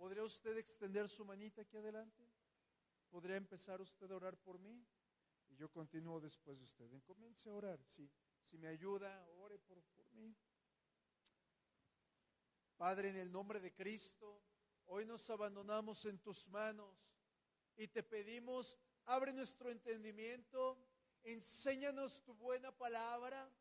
¿Podría usted extender su manita aquí adelante? ¿Podría empezar usted a orar por mí? Y yo continúo después de usted. Comience a orar. Si me ayuda, ore por mí. Padre, en el nombre de Cristo, hoy nos abandonamos en tus manos y te pedimos, abre nuestro entendimiento, enséñanos tu buena palabra,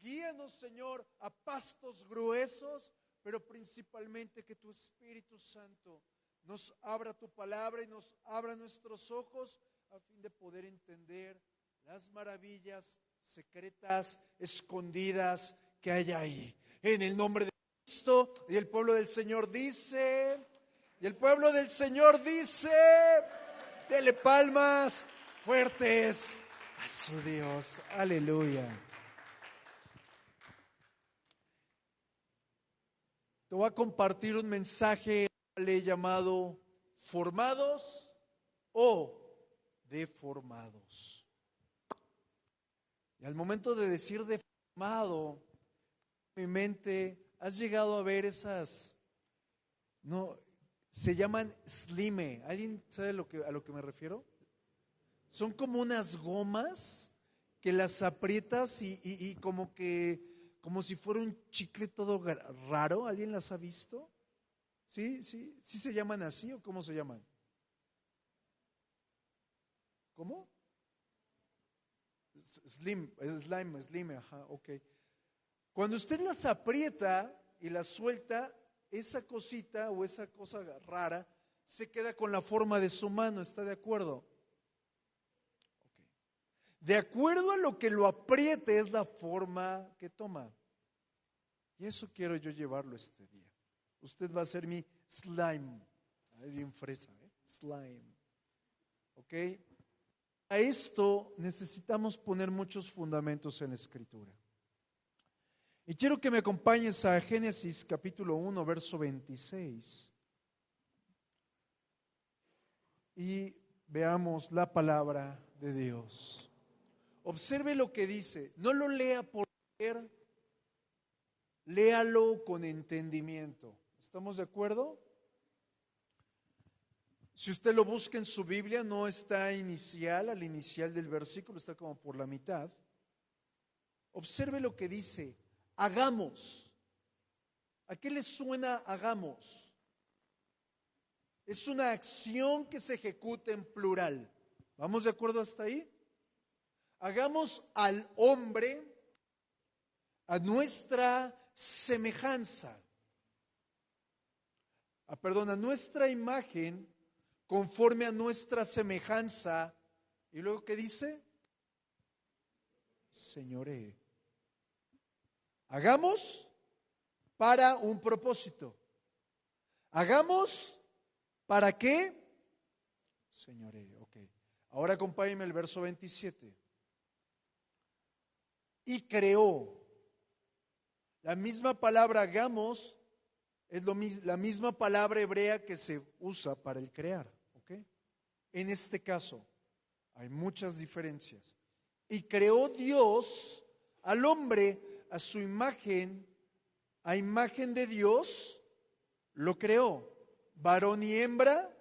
guíanos, Señor, a pastos gruesos, pero principalmente que tu Espíritu Santo nos abra tu palabra y nos abra nuestros ojos a fin de poder entender las maravillas secretas, escondidas que hay ahí. En el nombre de Cristo, y el pueblo del Señor dice, dele palmas fuertes a su Dios. Aleluya. Te voy a compartir un mensaje llamado formados o deformados. Y al momento de decir deformado, en mi mente, ¿has llegado a ver esas? No, se llaman slime. ¿Alguien sabe a lo que me refiero? Son como unas gomas que las aprietas y como si fuera un chicle todo raro. ¿Alguien las ha visto? ¿Sí se llaman así o cómo se llaman? ¿Cómo? Slime, ajá, ok. Cuando usted las aprieta y las suelta, esa cosita o esa cosa rara se queda con la forma de su mano, ¿está de acuerdo? Okay. De acuerdo a lo que lo apriete es la forma que toma. Y eso quiero yo llevarlo este día. Usted va a ser mi slime. Bien fresa, ¿eh? Slime. ¿Ok? A esto necesitamos poner muchos fundamentos en la Escritura. Y quiero que me acompañes a Génesis capítulo 1, verso 26. Y veamos la palabra de Dios. Observe lo que dice. No lo lea por leer, léalo con entendimiento. ¿Estamos de acuerdo? Si usted lo busca en su Biblia, no está al inicial del versículo, está como por la mitad. Observe lo que dice, hagamos. ¿A qué le suena hagamos? Es una acción que se ejecuta en plural. ¿Vamos de acuerdo hasta ahí? Hagamos al hombre a nuestra semejanza. A nuestra imagen, conforme a nuestra semejanza. ¿Y luego qué dice? Señoree. Hagamos para un propósito. Hagamos para qué? Señoree, ok. Ahora acompáñenme el verso 27. Y creó. La misma palabra hagamos es la misma palabra hebrea que se usa para el crear. En este caso, hay muchas diferencias. Y creó Dios al hombre a su imagen, a imagen de Dios, lo creó. Varón y hembra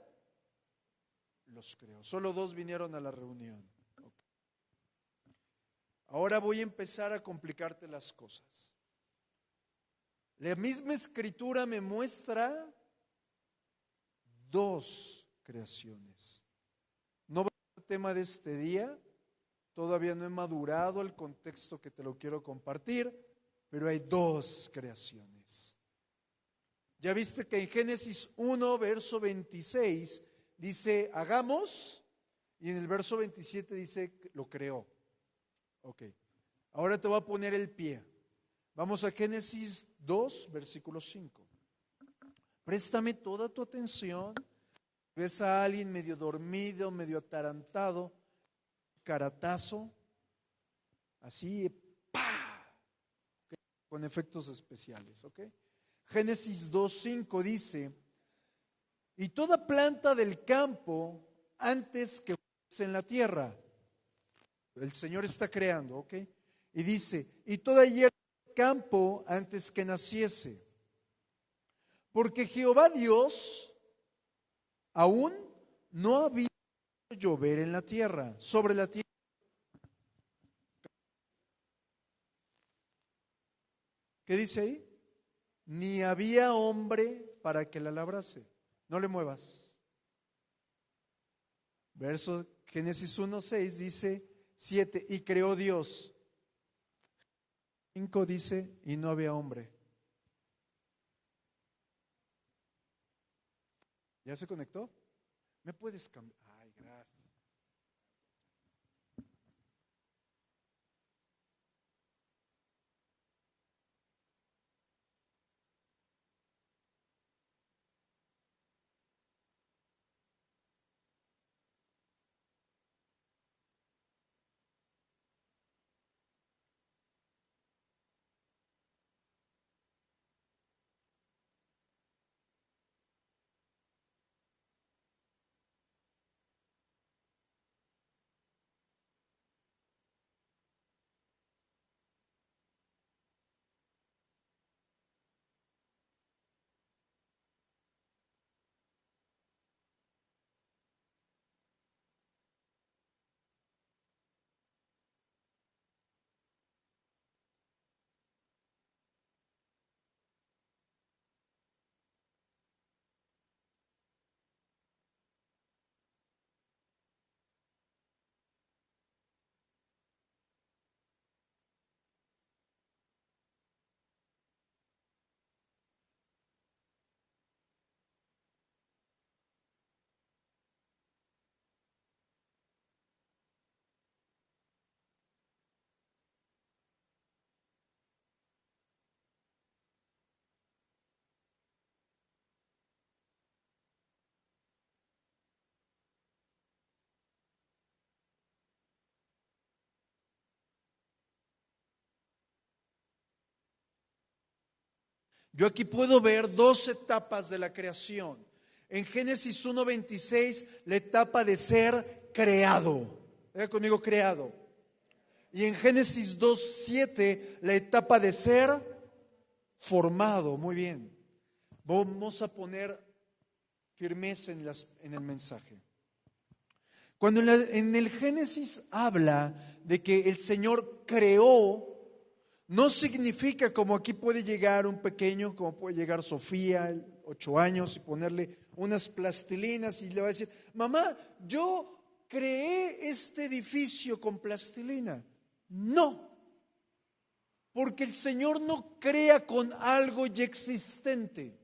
los creó. Solo dos vinieron a la reunión. Ahora voy a empezar a complicarte las cosas. La misma escritura me muestra dos creaciones. No va a ser el tema de este día, todavía no he madurado el contexto que te lo quiero compartir, pero hay dos creaciones. Ya viste que en Génesis 1, verso 26 dice hagamos, y en el verso 27 dice lo creó. Ok, ahora te voy a poner el pie. Vamos a Génesis 2, versículo 5. Préstame toda tu atención. Ves a alguien medio dormido, medio atarantado, caratazo, así, ¡pah! Okay, con efectos especiales, ¿ok? Génesis 2:5 dice, y toda planta del campo antes que fuese en la tierra, el Señor está creando, ¿ok? Y dice, y toda hierba del campo antes que naciese, porque Jehová Dios Aún no había llover en la tierra, sobre la tierra. ¿Qué dice ahí? Ni había hombre para que la labrase. No le muevas. Verso Génesis 1:6 dice 7, y creó Dios. 5 dice, y no había hombre. ¿Ya se conectó? ¿Me puedes cambiar? Ay, gracias. Yo aquí puedo ver dos etapas de la creación. En Génesis 1:26, la etapa de ser creado. Venga conmigo, creado. Y en Génesis 2:7, la etapa de ser formado. Muy bien. Vamos a poner firmeza en el mensaje. Cuando en el Génesis habla de que el Señor creó, no significa como aquí puede llegar un pequeño, como puede llegar Sofía, 8 años, y ponerle unas plastilinas y le va a decir, mamá, yo creé este edificio con plastilina. No, porque el Señor no crea con algo ya existente.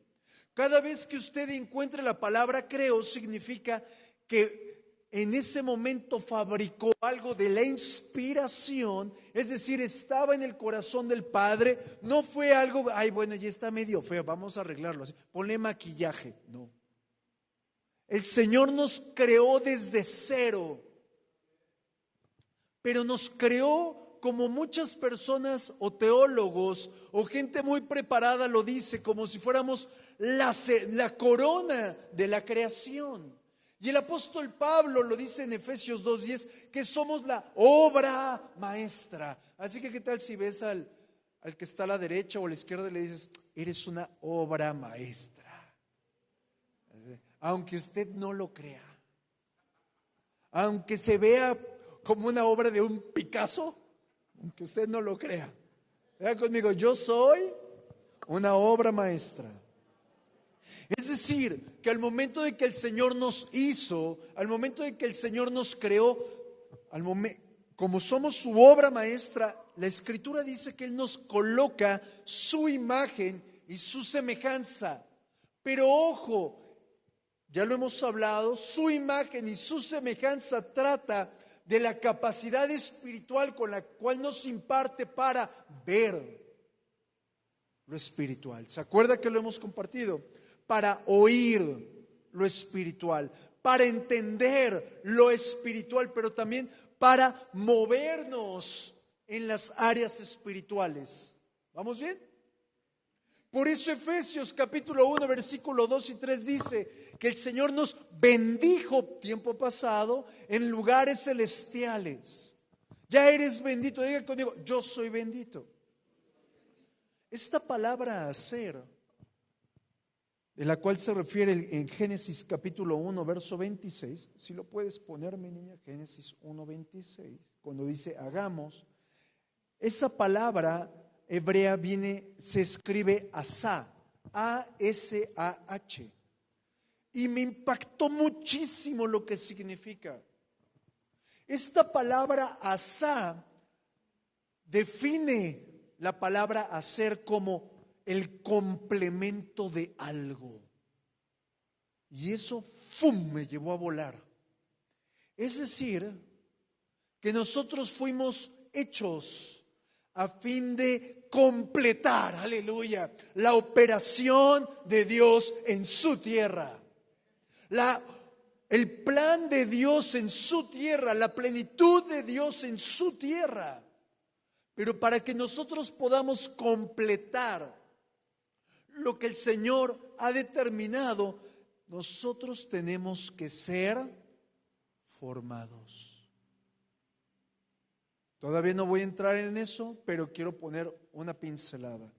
Cada vez que usted encuentre la palabra creo, significa que en ese momento fabricó algo de la inspiración, es decir, estaba en el corazón del Padre, no fue algo, ay, bueno, ya está medio feo, vamos a arreglarlo así, ponle maquillaje, no. El Señor nos creó desde cero, pero nos creó como muchas personas o teólogos o gente muy preparada lo dice, como si fuéramos la corona de la creación. Y el apóstol Pablo lo dice en Efesios 2:10, que somos la obra maestra. Así que, ¿qué tal si ves al que está a la derecha o a la izquierda y le dices, eres una obra maestra? Aunque usted no lo crea, aunque se vea como una obra de un Picasso, aunque usted no lo crea. Vea conmigo, yo soy una obra maestra. Es decir, que al momento de que el Señor nos hizo, al momento de que el Señor nos creó, como somos su obra maestra, la Escritura dice que Él nos coloca su imagen y su semejanza. Pero ojo, ya lo hemos hablado, su imagen y su semejanza trata de la capacidad espiritual con la cual nos imparte para ver lo espiritual. ¿Se acuerda que lo hemos compartido? Para oír lo espiritual, para entender lo espiritual, pero también para movernos en las áreas espirituales. ¿Vamos bien? Por eso Efesios capítulo 1, versículo 2 y 3 dice que el Señor nos bendijo tiempo pasado en lugares celestiales. Ya eres bendito, diga conmigo, yo soy bendito. Esta palabra hacer de la cual se refiere en Génesis capítulo 1, verso 26. Si lo puedes poner, mi niña, Génesis 1, 26, cuando dice hagamos. Esa palabra hebrea se escribe asá, A-S-A-H. Y me impactó muchísimo lo que significa. Esta palabra asá define la palabra hacer como el complemento de algo. Y eso, ¡fum!, me llevó a volar. Es decir, que nosotros fuimos hechos a fin de completar, aleluya, la operación de Dios en su tierra. El plan de Dios en su tierra, la plenitud de Dios en su tierra. Pero para que nosotros podamos completar lo que el Señor ha determinado, nosotros tenemos que ser formados. Todavía no voy a entrar en eso, pero quiero poner una pincelada.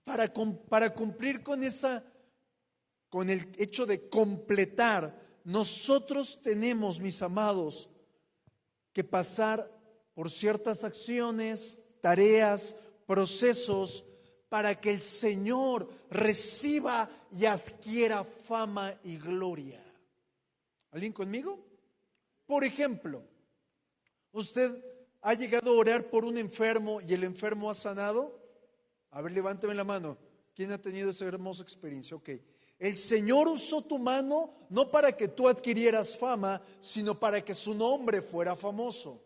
Para cumplir con el hecho de completar, nosotros tenemos, mis amados, que pasar por ciertas acciones, tareas, procesos, para que el Señor reciba y adquiera fama y gloria. ¿Alguien conmigo? Por ejemplo, ¿usted ha llegado a orar por un enfermo y el enfermo ha sanado? A ver, levánteme la mano. ¿Quién ha tenido esa hermosa experiencia? Ok. El Señor usó tu mano no para que tú adquirieras fama, sino para que su nombre fuera famoso.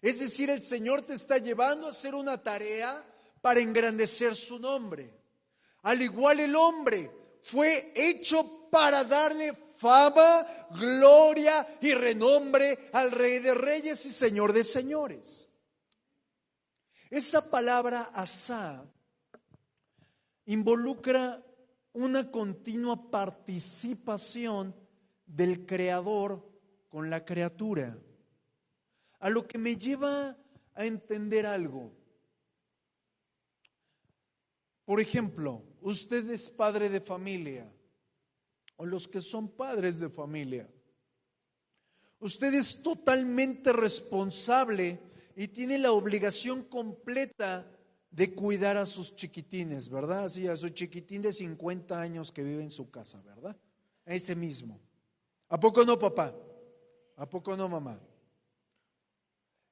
Es decir, el Señor te está llevando a hacer una tarea para engrandecer su nombre. Al igual el hombre fue hecho para darle fama, gloria y renombre al Rey de Reyes y Señor de Señores. Esa palabra asá involucra una continua participación del Creador con la criatura, a lo que me lleva a entender algo. Por ejemplo, usted es padre de familia, o los que son padres de familia. Usted es totalmente responsable y tiene la obligación completa de cuidar a sus chiquitines, ¿verdad? Sí, a su chiquitín de 50 años que vive en su casa, ¿verdad? A ese mismo. ¿A poco no, papá? ¿A poco no, mamá?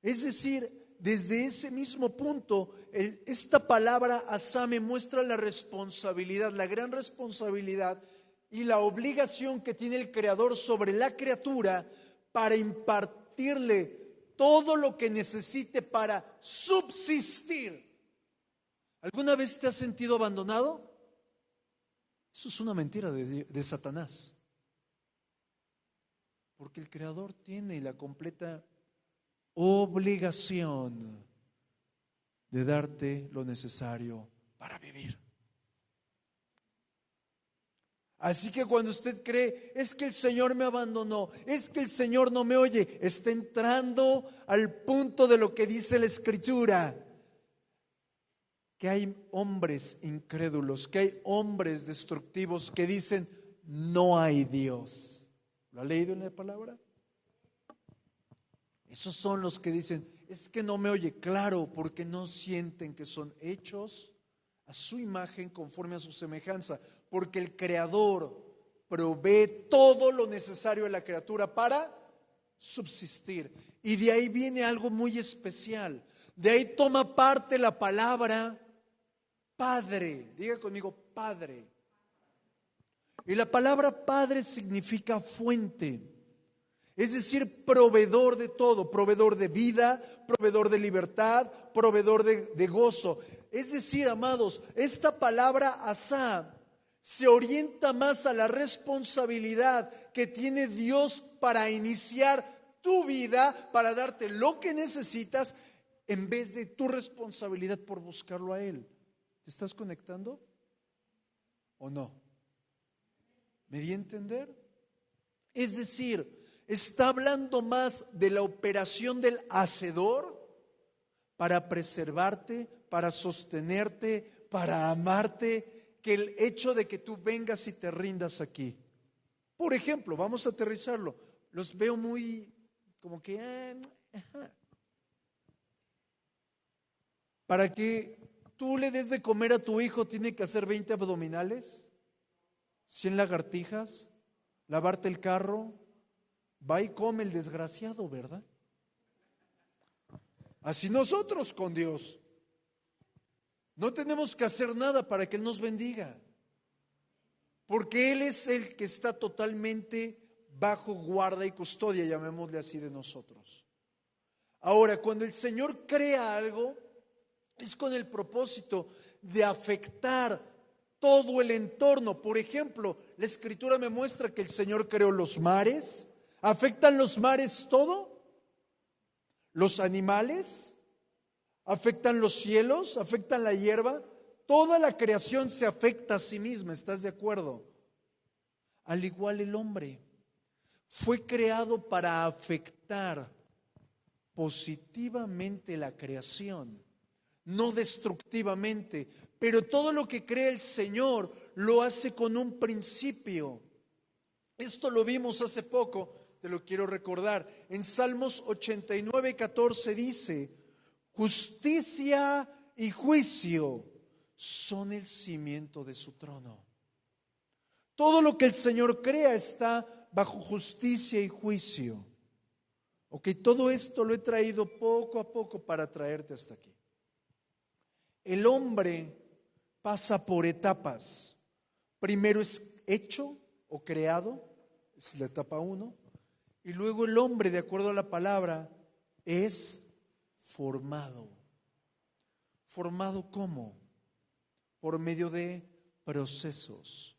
Es decir, desde ese mismo punto, esta palabra asá me muestra la responsabilidad, la gran responsabilidad y la obligación que tiene el Creador sobre la criatura para impartirle todo lo que necesite para subsistir. ¿Alguna vez te has sentido abandonado? Eso es una mentira de Satanás. Porque el Creador tiene la completa obligación de darte lo necesario para vivir. Así que cuando usted cree, es que el Señor me abandonó, es que el Señor no me oye, está entrando al punto de lo que dice la Escritura, que hay hombres incrédulos, que hay hombres destructivos que dicen, no hay Dios. ¿Lo ha leído en la palabra? Esos son los que dicen, es que no me oye. Claro, porque no sienten que son hechos a su imagen conforme a su semejanza. Porque el Creador provee todo lo necesario a la criatura para subsistir. Y de ahí viene algo muy especial. De ahí toma parte la palabra Padre. Diga conmigo, Padre. Y la palabra Padre significa fuente. Es decir, proveedor de todo, proveedor de vida, proveedor de libertad, proveedor de gozo. Es decir, amados, esta palabra asá se orienta más a la responsabilidad que tiene Dios para iniciar tu vida, para darte lo que necesitas, en vez de tu responsabilidad por buscarlo a Él. ¿Te estás conectando o no? ¿Me di a entender? Es decir, está hablando más de la operación del hacedor para preservarte, para sostenerte, para amarte que el hecho de que tú vengas y te rindas aquí. Por ejemplo, vamos a aterrizarlo. Los veo muy como que... ajá. Para que tú le des de comer a tu hijo, tiene que hacer 20 abdominales, 100 lagartijas, lavarte el carro. Va y come el desgraciado, ¿verdad? Así nosotros con Dios. No tenemos que hacer nada para que Él nos bendiga. Porque Él es el que está totalmente bajo guarda y custodia, llamémosle así, de nosotros. Ahora, cuando el Señor crea algo, es con el propósito de afectar todo el entorno. Por ejemplo, la Escritura me muestra que el Señor creó los mares. ¿Afectan los mares todo? ¿Los animales? ¿Afectan los cielos? ¿Afectan la hierba? Toda la creación se afecta a sí misma, ¿estás de acuerdo? Al igual el hombre fue creado para afectar positivamente la creación, no destructivamente, pero todo lo que crea el Señor lo hace con un principio. Esto lo vimos hace poco, te lo quiero recordar. En Salmos 89:14 dice: justicia y juicio son el cimiento de su trono. Todo lo que el Señor crea está bajo justicia y juicio. Ok, todo esto lo he traído poco a poco para traerte hasta aquí. El hombre pasa por etapas. Primero es hecho o creado, es la etapa 1. Y luego el hombre, de acuerdo a la palabra, es formado. ¿Formado cómo? Por medio de procesos.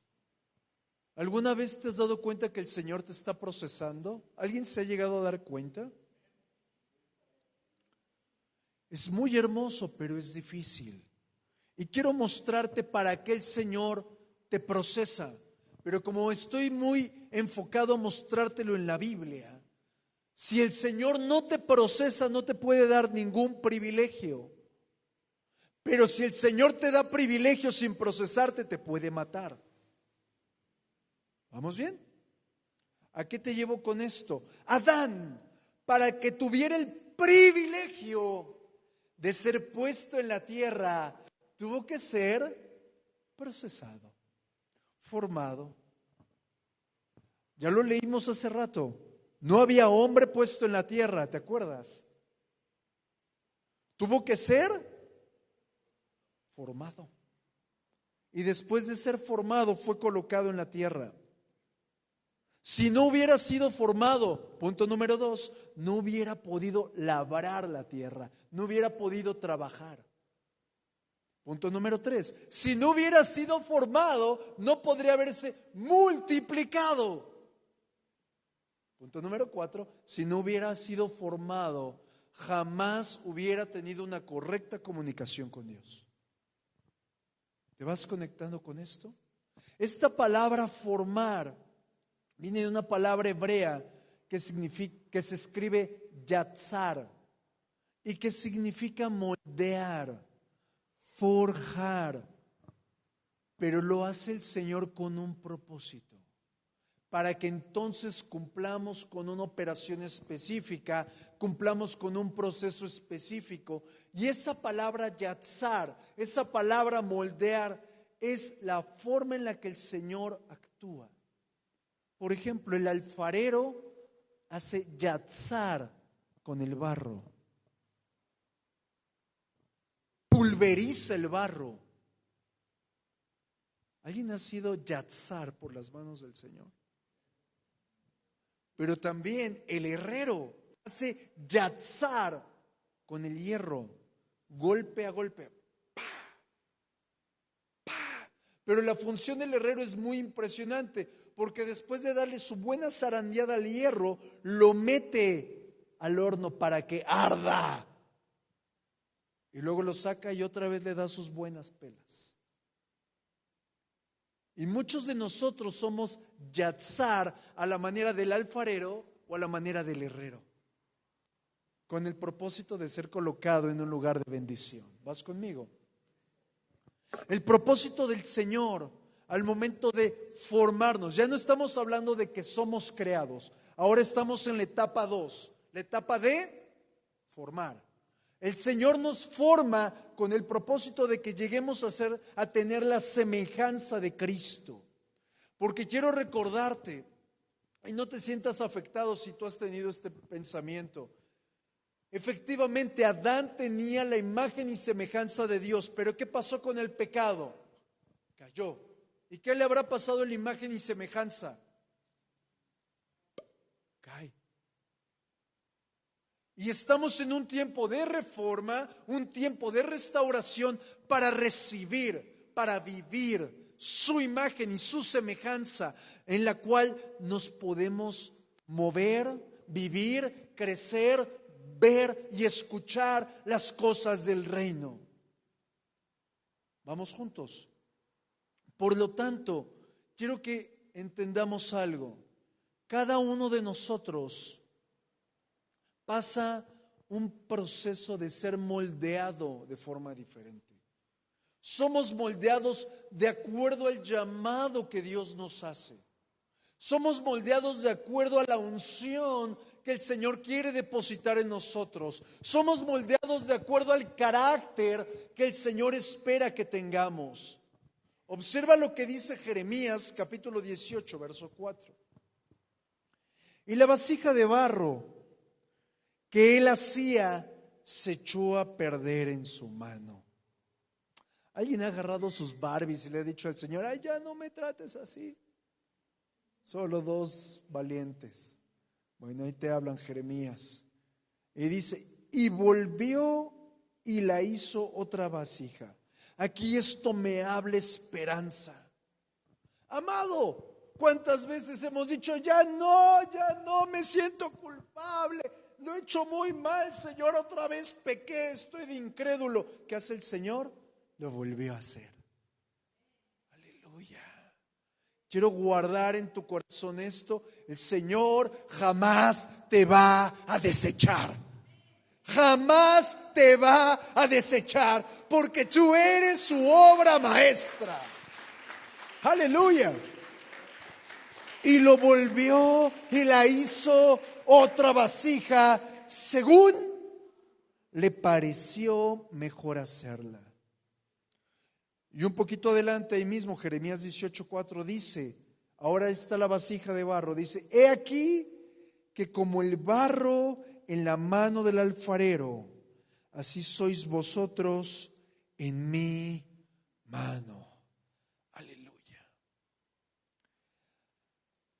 ¿Alguna vez te has dado cuenta que el Señor te está procesando? ¿Alguien se ha llegado a dar cuenta? Es muy hermoso, pero es difícil. Y quiero mostrarte para qué el Señor te procesa. Pero como estoy muy enfocado a mostrártelo en la Biblia, si el Señor no te procesa, no te puede dar ningún privilegio. Pero si el Señor te da privilegio sin procesarte, te puede matar. ¿Vamos bien? ¿A qué te llevo con esto? Adán, para que tuviera el privilegio de ser puesto en la tierra, tuvo que ser procesado, formado. Ya lo leímos hace rato. No había hombre puesto en la tierra, ¿te acuerdas? Tuvo que ser formado. Y después de ser formado, fue colocado en la tierra. Si no hubiera sido formado, punto número 2, no hubiera podido labrar la tierra, no hubiera podido trabajar. Punto número 3, si no hubiera sido formado, no podría haberse multiplicado. Punto número 4, si no hubiera sido formado, jamás hubiera tenido una correcta comunicación con Dios. ¿Te vas conectando con esto? Esta palabra formar viene de una palabra hebrea que se escribe yatzar y que significa moldear, forjar, pero lo hace el Señor con un propósito, para que entonces cumplamos con una operación específica, cumplamos con un proceso específico. Y esa palabra yatzar, esa palabra moldear, es la forma en la que el Señor actúa. Por ejemplo, el alfarero hace yatzar con el barro, pulveriza el barro. ¿Alguien ha sido yatzar por las manos del Señor? Pero también el herrero hace yatzar con el hierro, golpe a golpe. ¡Pah! ¡Pah! Pero la función del herrero es muy impresionante, porque después de darle su buena zarandeada al hierro, lo mete al horno para que arda. Y luego lo saca y otra vez le da sus buenas pelas. Y muchos de nosotros somos yatzar a la manera del alfarero o a la manera del herrero, con el propósito de ser colocado en un lugar de bendición. ¿Vas conmigo? El propósito del Señor al momento de formarnos, ya no estamos hablando de que somos creados, ahora estamos en la etapa 2, la etapa de formar. El Señor nos forma con el propósito de que lleguemos a tener la semejanza de Cristo. Porque quiero recordarte, y no te sientas afectado si tú has tenido este pensamiento. Efectivamente, Adán tenía la imagen y semejanza de Dios, pero ¿qué pasó con el pecado? Cayó. ¿Y qué le habrá pasado a la imagen y semejanza? Cae. Y estamos en un tiempo de reforma, un tiempo de restauración para recibir, para vivir su imagen y su semejanza, en la cual nos podemos mover, vivir, crecer, ver y escuchar las cosas del reino. Vamos juntos. Por lo tanto, quiero que entendamos algo. Cada uno de nosotros pasa un proceso de ser moldeado de forma diferente. Somos moldeados de acuerdo al llamado que Dios nos hace. Somos moldeados de acuerdo a la unción que el Señor quiere depositar en nosotros. Somos moldeados de acuerdo al carácter que el Señor espera que tengamos. Observa lo que dice Jeremías capítulo 18, verso 4. Y la vasija de barro que él hacía se echó a perder en su mano. Alguien ha agarrado sus Barbies y le ha dicho al Señor: ay, ya no me trates así. Solo dos valientes. Bueno, ahí te hablan Jeremías. Y dice: y volvió y la hizo otra vasija. Aquí esto me habla esperanza. Amado, ¿cuántas veces hemos dicho: ya no, me siento culpable, lo he hecho muy mal, Señor, otra vez pequé, estoy de incrédulo? ¿Qué hace el Señor? Lo volvió a hacer. Aleluya. Quiero guardar en tu corazón esto: el Señor jamás te va a desechar. Jamás te va a desechar, porque tú eres su obra maestra. Aleluya. Y lo volvió y la hizo otra vasija según le pareció mejor hacerla. Y un poquito adelante ahí mismo, Jeremías 18:4 dice: ahora está la vasija de barro, dice: he aquí que como el barro en la mano del alfarero, así sois vosotros en mi mano. Aleluya.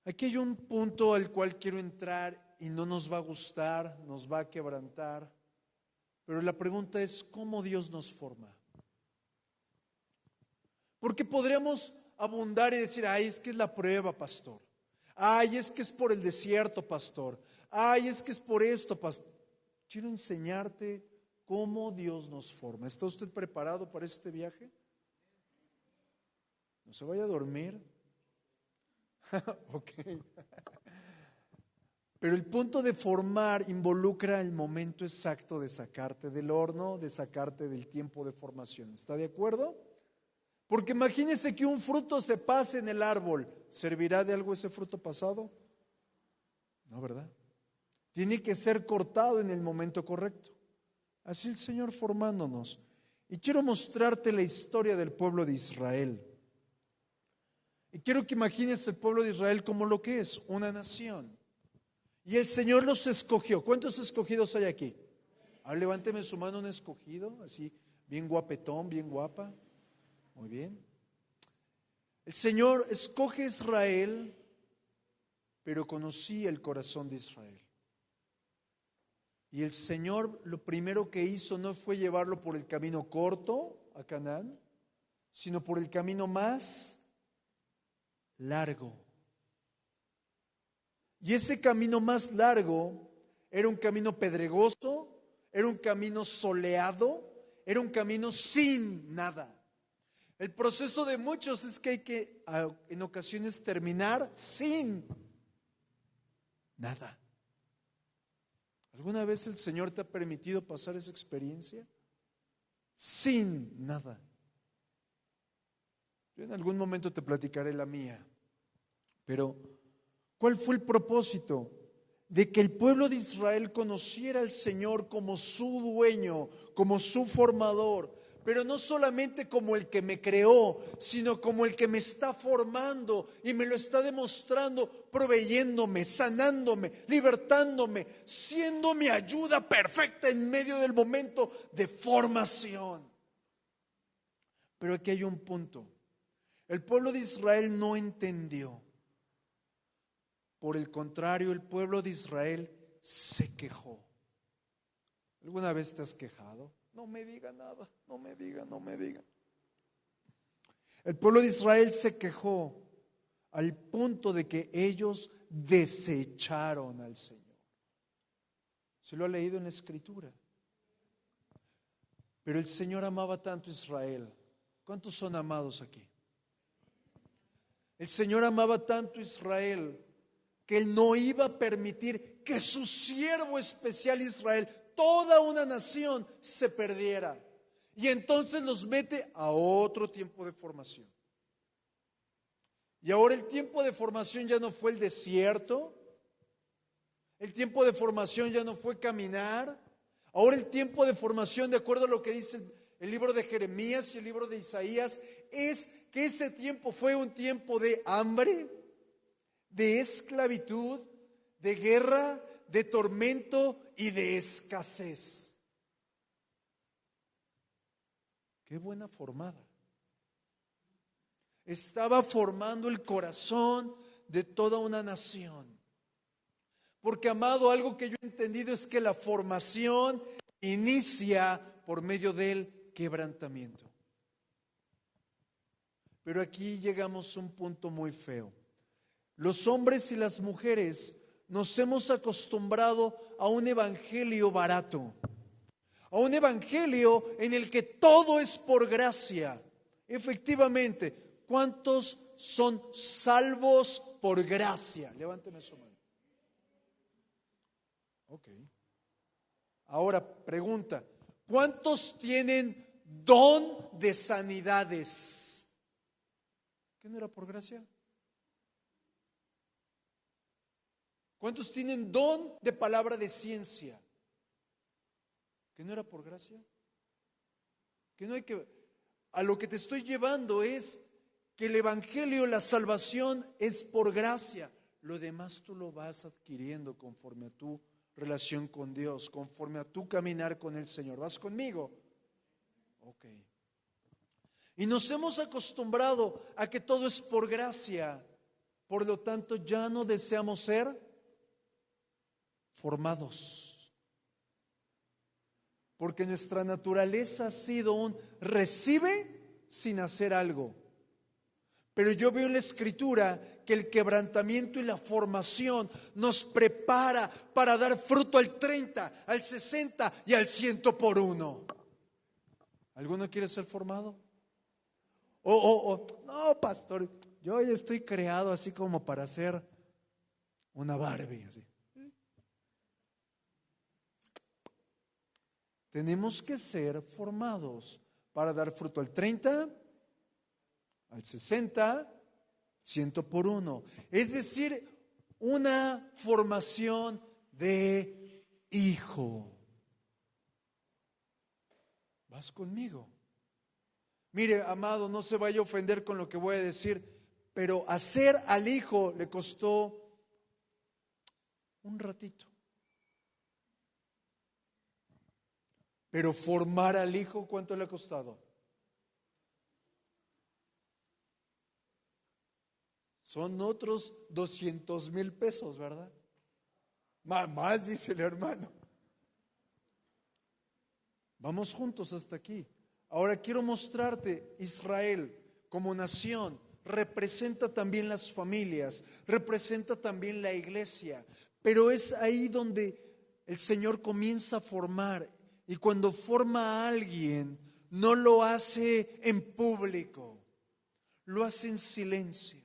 Aquí hay un punto al cual quiero entrar y no nos va a gustar, nos va a quebrantar, pero la pregunta es: ¿cómo Dios nos forma? Porque podríamos abundar y decir: ay, es que es la prueba, pastor. Ay, es que es por el desierto, pastor. Ay, es que es por esto, pastor. Quiero enseñarte cómo Dios nos forma. ¿Está usted preparado para este viaje? No se vaya a dormir. Ok. Pero el punto de formar involucra el momento exacto de sacarte del horno, de sacarte del tiempo de formación. ¿Está de acuerdo? Porque imagínese que un fruto se pase en el árbol. ¿Servirá de algo ese fruto pasado? No, ¿verdad? Tiene que ser cortado en el momento correcto. Así el Señor formándonos. Y quiero mostrarte la historia del pueblo de Israel. Y quiero que imagines el pueblo de Israel como lo que es, una nación. Y el Señor los escogió. ¿Cuántos escogidos hay aquí? Ahora levánteme su mano un escogido, así, bien guapetón, bien guapa. Muy bien. El Señor escoge a Israel, pero conocía el corazón de Israel. Y el Señor lo primero que hizo no fue llevarlo por el camino corto a Canaán, sino por el camino más largo. Y ese camino más largo era un camino pedregoso, era un camino soleado, era un camino sin nada. El proceso de muchos es que hay que en ocasiones terminar sin nada. ¿Alguna vez el Señor te ha permitido pasar esa experiencia? Sin nada. Yo en algún momento te platicaré la mía. Pero, ¿cuál fue el propósito? De que el pueblo de Israel conociera al Señor como su dueño, como su formador, pero no solamente como el que me creó, sino como el que me está formando y me lo está demostrando, proveyéndome, sanándome, libertándome, siendo mi ayuda perfecta en medio del momento de formación. Pero aquí hay un punto. El pueblo de Israel no entendió. Por el contrario, el pueblo de Israel se quejó. ¿Alguna vez te has quejado? No me diga nada, no me diga. El pueblo de Israel se quejó al punto de que ellos desecharon al Señor. Se lo ha leído en la Escritura. Pero el Señor amaba tanto a Israel. ¿Cuántos son amados aquí? El Señor amaba tanto a Israel que Él no iba a permitir que su siervo especial Israel, toda una nación, se perdiera. Y entonces los mete a otro tiempo de formación. Y ahora el tiempo de formación ya no fue el desierto. El tiempo de formación ya no fue caminar. Ahora el tiempo de formación, de acuerdo a lo que dice el libro de Jeremías y el libro de Isaías, es que ese tiempo fue un tiempo de hambre, de esclavitud, de guerra, de tormento y de escasez. Qué buena formada. Estaba formando el corazón de toda una nación. Porque, amado, algo que yo he entendido es que la formación inicia por medio del quebrantamiento. Pero aquí llegamos a un punto muy feo. Los hombres y las mujeres nos hemos acostumbrado a un evangelio barato, a un evangelio en el que todo es por gracia. Efectivamente, ¿cuántos son salvos por gracia? Levánteme su mano. Ok. Ahora pregunta, ¿cuántos tienen don de sanidades? ¿Qué no era por gracia? ¿Cuántos tienen don de palabra de ciencia? ¿Que no era por gracia? Que no hay que... A lo que te estoy llevando es que el evangelio, la salvación es por gracia. Lo demás tú lo vas adquiriendo conforme a tu relación con Dios, conforme a tu caminar con el Señor. ¿Vas conmigo? Ok. Y nos hemos acostumbrado a que todo es por gracia. Por lo tanto, ya no deseamos ser formados, porque nuestra naturaleza ha sido un recibe sin hacer algo. Pero yo veo en la Escritura que el quebrantamiento y la formación nos prepara para dar fruto al 30, al 60 y al 100 por uno. ¿Alguno quiere ser formado? No, pastor, yo ya estoy creado así como para ser una Barbie, así. Tenemos que ser formados para dar fruto al 30, al 60, 100 por uno. Es decir, una formación de hijo. ¿Vas conmigo? Mire, amado, no se vaya a ofender con lo que voy a decir, pero hacer al hijo le costó un ratito. Pero formar al hijo, ¿cuánto le ha costado? Son otros 200,000 pesos, ¿verdad? Más, dice el hermano. Vamos juntos hasta aquí. Ahora quiero mostrarte, Israel como nación representa también las familias, representa también la iglesia, pero es ahí donde el Señor comienza a formar. Y cuando forma a alguien, no lo hace en público, lo hace en silencio,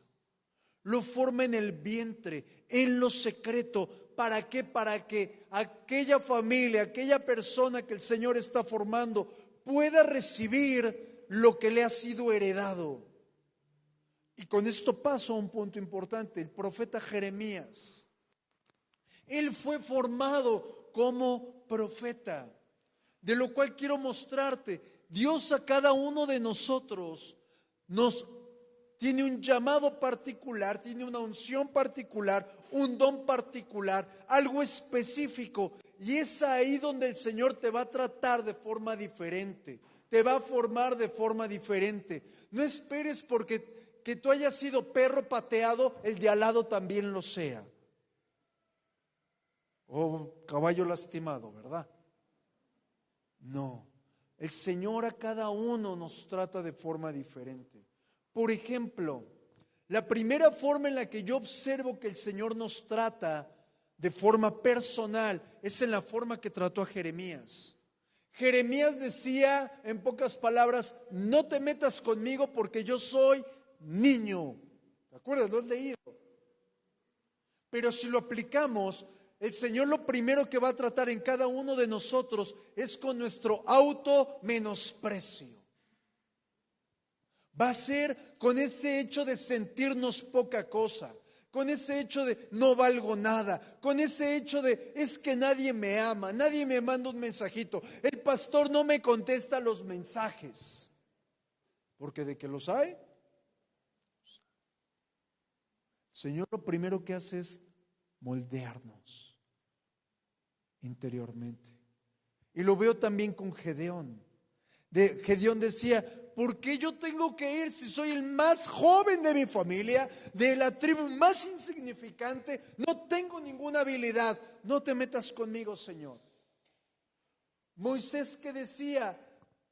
lo forma en el vientre, en lo secreto. ¿Para qué? Para que aquella familia, aquella persona que el Señor está formando pueda recibir lo que le ha sido heredado. Y con esto paso a un punto importante, el profeta Jeremías. Él fue formado como profeta, de lo cual quiero mostrarte, Dios a cada uno de nosotros nos tiene un llamado particular, tiene una unción particular, un don particular, algo específico. Y es ahí donde el Señor te va a tratar de forma diferente, te va a formar de forma diferente. No esperes porque que tú hayas sido perro pateado, el de al lado también lo sea. O caballo lastimado, ¿verdad? No, el Señor a cada uno nos trata de forma diferente. Por ejemplo, la primera forma en la que yo observo que el Señor nos trata de forma personal es en la forma que trató a Jeremías. Jeremías decía, en pocas palabras, no te metas conmigo porque yo soy niño. ¿Te acuerdas? Lo has leído. Pero si lo aplicamos, el Señor lo primero que va a tratar en cada uno de nosotros es con nuestro auto menosprecio. Va a ser con ese hecho de sentirnos poca cosa, con ese hecho de no valgo nada, con ese hecho de es que nadie me ama, nadie me manda un mensajito, el pastor no me contesta los mensajes, porque de que los hay, el Señor lo primero que hace es moldearnos interiormente. Y lo veo también con Gedeón. Gedeón decía, ¿por qué yo tengo que ir si soy el más joven de mi familia, de la tribu más insignificante? No tengo ninguna habilidad. No te metas conmigo, Señor. Moisés que decía,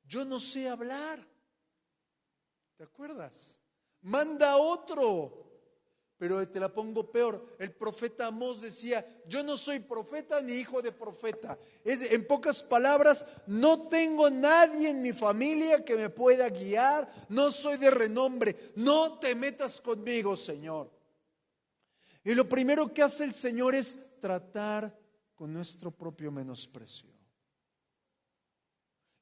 yo no sé hablar. ¿Te acuerdas? Manda a otro. Pero te la pongo peor. El profeta Amós decía, yo no soy profeta ni hijo de profeta. En pocas palabras, no tengo nadie en mi familia que me pueda guiar. No soy de renombre. No te metas conmigo, Señor. Y lo primero que hace el Señor es tratar con nuestro propio menosprecio.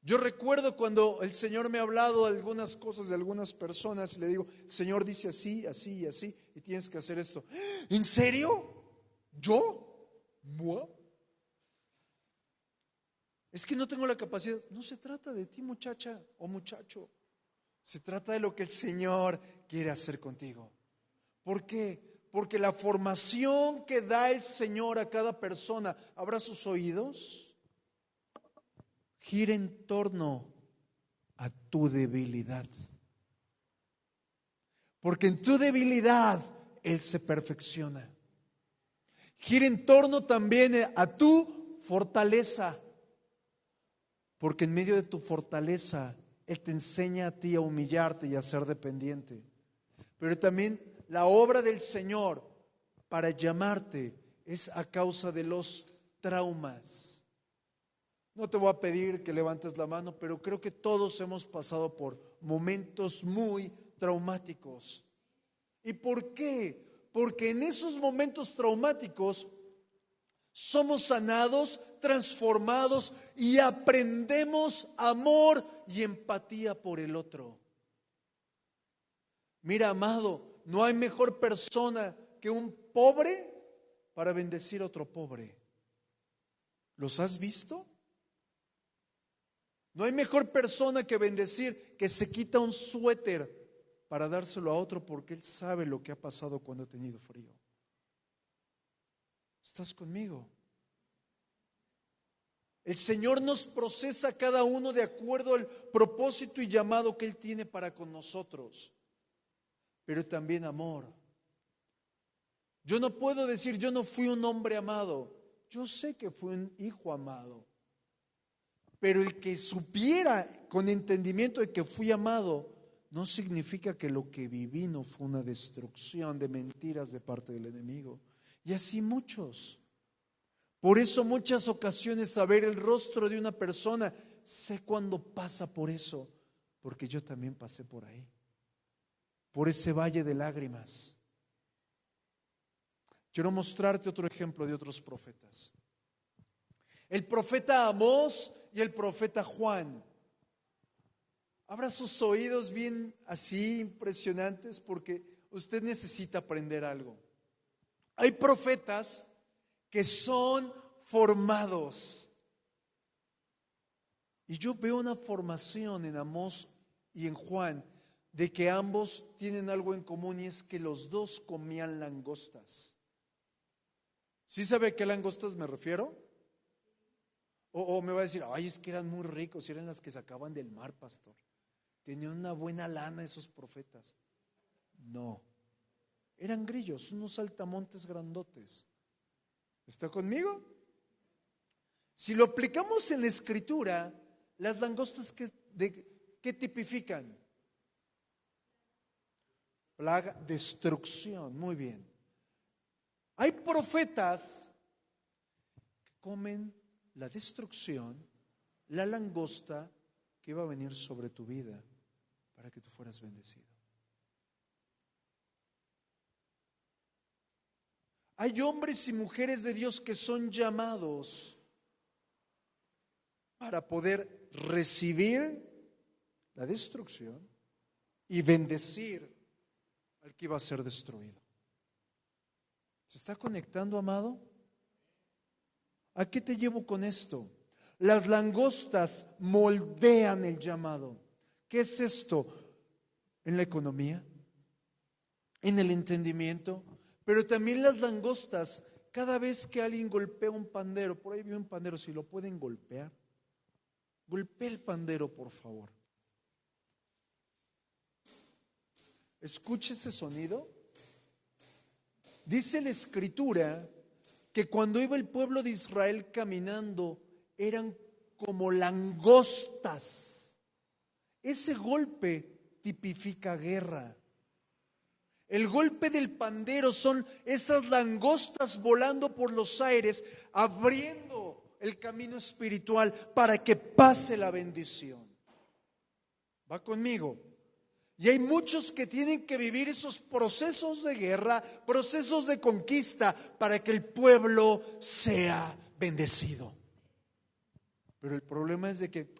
Yo recuerdo cuando el Señor me ha hablado de algunas cosas de algunas personas y le digo, el Señor dice así, así y así, y tienes que hacer esto. ¿En serio? ¿Yo? ¿Mua? Es que no tengo la capacidad. No se trata de ti, muchacha o muchacho. Se trata de lo que el Señor quiere hacer contigo. ¿Por qué? Porque la formación que da el Señor a cada persona, ¿abra sus oídos? Gira en torno a tu debilidad. Porque en tu debilidad Él se perfecciona. Gira en torno también a tu fortaleza. Porque en medio de tu fortaleza Él te enseña a ti a humillarte y a ser dependiente. Pero también la obra del Señor para llamarte es a causa de los traumas. No te voy a pedir que levantes la mano, pero creo que todos hemos pasado por momentos muy traumáticos. ¿Y por qué? Porque en esos momentos traumáticos somos sanados, transformados y aprendemos amor y empatía por el otro. Mira, amado, no hay mejor persona que un pobre para bendecir a otro pobre. ¿Los has visto? No hay mejor persona que bendecir que se quita un suéter para dárselo a otro porque él sabe lo que ha pasado cuando ha tenido frío. ¿Estás conmigo? El Señor nos procesa cada uno de acuerdo al propósito y llamado que Él tiene para con nosotros. Pero también amor. Yo no puedo decir yo no fui un hombre amado. Yo sé que fui un hijo amado. Pero el que supiera con entendimiento de que fui amado no significa que lo que viví no fue una destrucción de mentiras de parte del enemigo. Y así muchos. Por eso muchas ocasiones saber el rostro de una persona, sé cuando pasa por eso, porque yo también pasé por ahí, por ese valle de lágrimas. Quiero mostrarte otro ejemplo de otros profetas. El profeta Amós y el profeta Juan. Abra sus oídos bien así impresionantes porque usted necesita aprender algo. Hay profetas que son formados. Y yo veo una formación en Amós y en Juan de que ambos tienen algo en común, y es que los dos comían langostas. ¿Sí sabe a qué langostas me refiero? O me va a decir, ay, es que eran muy ricos, eran las que sacaban del mar, pastor. Tenían una buena lana esos profetas. No, eran grillos, unos saltamontes grandotes. ¿Está conmigo? Si lo aplicamos en la escritura, las langostas, ¿qué tipifican? Plaga, destrucción. Muy bien. Hay profetas que comen la destrucción, la langosta que iba a venir sobre tu vida para que tú fueras bendecido. Hay hombres y mujeres de Dios que son llamados para poder recibir la destrucción y bendecir al que iba a ser destruido. ¿Se está conectando, amado? ¿A qué te llevo con esto? Las langostas moldean el llamado. ¿Qué es esto? En la economía, en el entendimiento, pero también las langostas, cada vez que alguien golpea un pandero, por ahí vi un pandero, si lo pueden golpear, golpea el pandero, por favor. Escuche ese sonido. Dice la escritura que cuando iba el pueblo de Israel caminando, eran como langostas. Ese golpe tipifica guerra. El golpe del pandero son esas langostas volando por los aires, abriendo el camino espiritual para que pase la bendición. ¿Va conmigo? Y hay muchos que tienen que vivir esos procesos de guerra, procesos de conquista, para que el pueblo sea bendecido. Pero el problema es de que,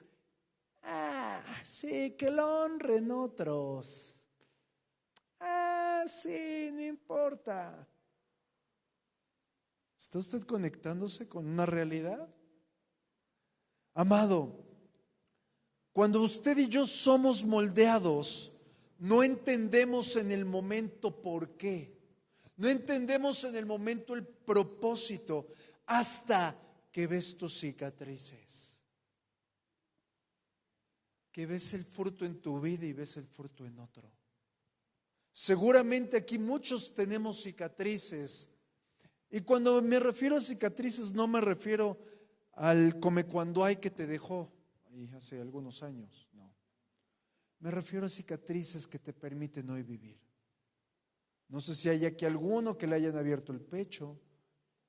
sí, que lo honren otros. Sí, no importa. ¿Está usted conectándose con una realidad? Amado, cuando usted y yo somos moldeados, no entendemos en el momento por qué. No entendemos en el momento el propósito hasta que ves tus cicatrices. Que ves el fruto en tu vida y ves el fruto en otro. Seguramente aquí muchos tenemos cicatrices. Y cuando me refiero a cicatrices, no me refiero al come cuando hay que te dejó ahí hace algunos años. No. Me refiero a cicatrices que te permiten hoy vivir. No sé si hay aquí alguno que le hayan abierto el pecho.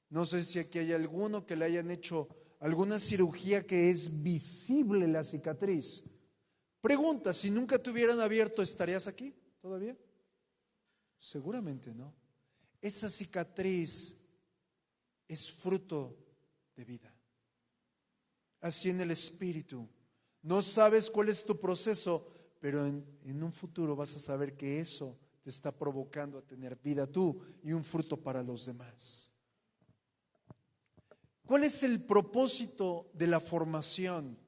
No sé si aquí hay alguno que le hayan hecho alguna cirugía que es visible la cicatriz. Pregunta, si nunca te hubieran abierto, ¿estarías aquí todavía? Seguramente no. Esa cicatriz es fruto de vida. Así en el espíritu. No sabes cuál es tu proceso, pero en un futuro vas a saber que eso te está provocando a tener vida tú y un fruto para los demás. ¿Cuál es el propósito de la formación?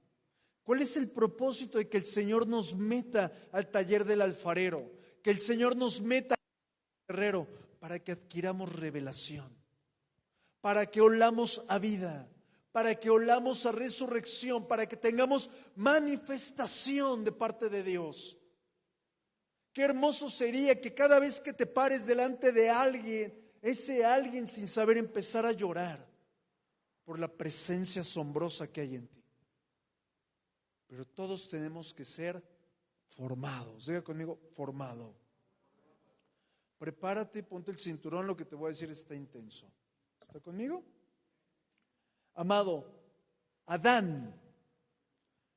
¿Cuál es el propósito de que el Señor nos meta al taller del alfarero? Que el Señor nos meta al guerrero para que adquiramos revelación, para que olamos a vida, para que olamos a resurrección, para que tengamos manifestación de parte de Dios. Qué hermoso sería que cada vez que te pares delante de alguien, ese alguien sin saber empezar a llorar por la presencia asombrosa que hay en ti. Pero todos tenemos que ser formados. Diga conmigo, formado. Prepárate, ponte el cinturón, lo que te voy a decir está intenso. ¿Está conmigo? Amado, Adán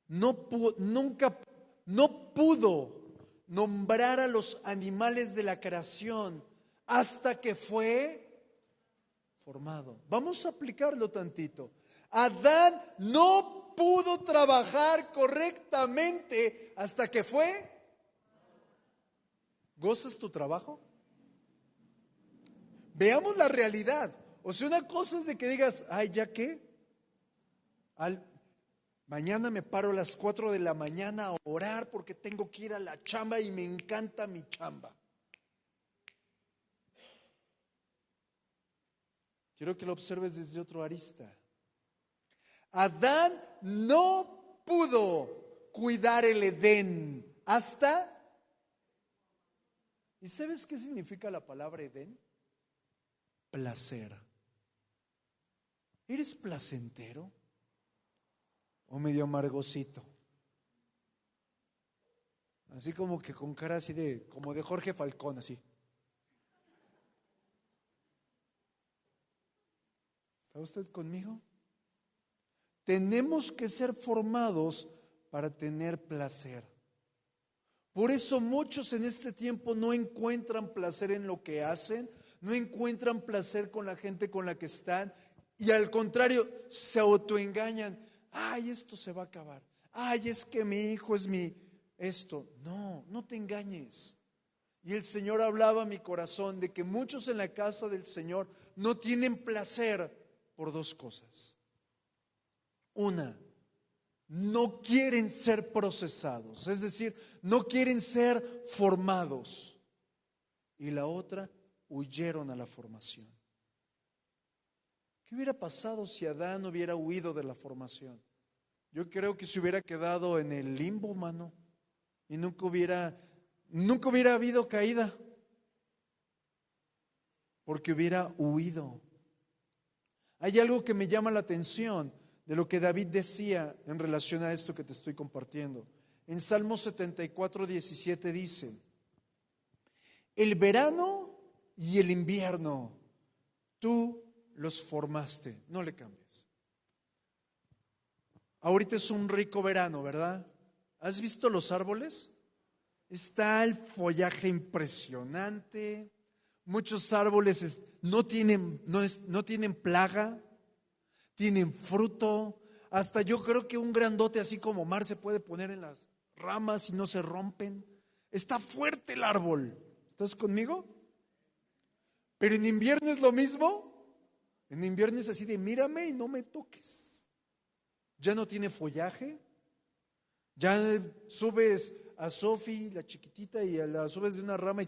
no pudo nombrar a los animales de la creación hasta que fue formado. Vamos a aplicarlo tantito. Adán no pudo trabajar correctamente hasta que fue. ¿Gozas tu trabajo? veamos la realidad. O sea, una cosa es de que digas, ay, ¿ya qué? Mañana me paro a las 4 de la mañana a orar porque tengo que ir a la chamba y me encanta mi chamba. Quiero que lo observes desde otro arista. Adán no pudo cuidar el Edén hasta... ¿Y sabes qué significa la palabra Edén? Placer. ¿Eres placentero o medio amargosito? Así como que con cara así de, como de Jorge Falcón, así. ¿Está usted conmigo? Tenemos que ser formados para tener placer. Por eso muchos en este tiempo no encuentran placer en lo que hacen, no encuentran placer con la gente con la que están y al contrario se autoengañan. Ay, esto se va a acabar. Ay, es que mi hijo es mi esto. No, no te engañes. Y el Señor hablaba a mi corazón de que muchos en la casa del Señor no tienen placer por dos cosas. Una, no quieren ser procesados, es decir, no quieren ser formados. Y la otra, huyeron a la formación. ¿Qué hubiera pasado si Adán hubiera huido de la formación? Yo creo que se hubiera quedado en el limbo humano y nunca hubiera habido caída, porque hubiera huido. Hay algo que me llama la atención de lo que David decía en relación a esto que te estoy compartiendo. En Salmo 74, 17 dice: el verano y el invierno tú los formaste. No le cambies. Ahorita es un rico verano, ¿verdad? ¿Has visto los árboles? Está el follaje impresionante. Muchos árboles no tienen plaga, tienen fruto. Hasta yo creo que un grandote así como mar se puede poner en las ramas y no se rompen. Está fuerte el árbol. ¿Estás conmigo? Pero en invierno es lo mismo. En invierno es así de mírame y no me toques. Ya no tiene follaje. Ya subes a Sofi, la chiquitita, y la subes de una rama y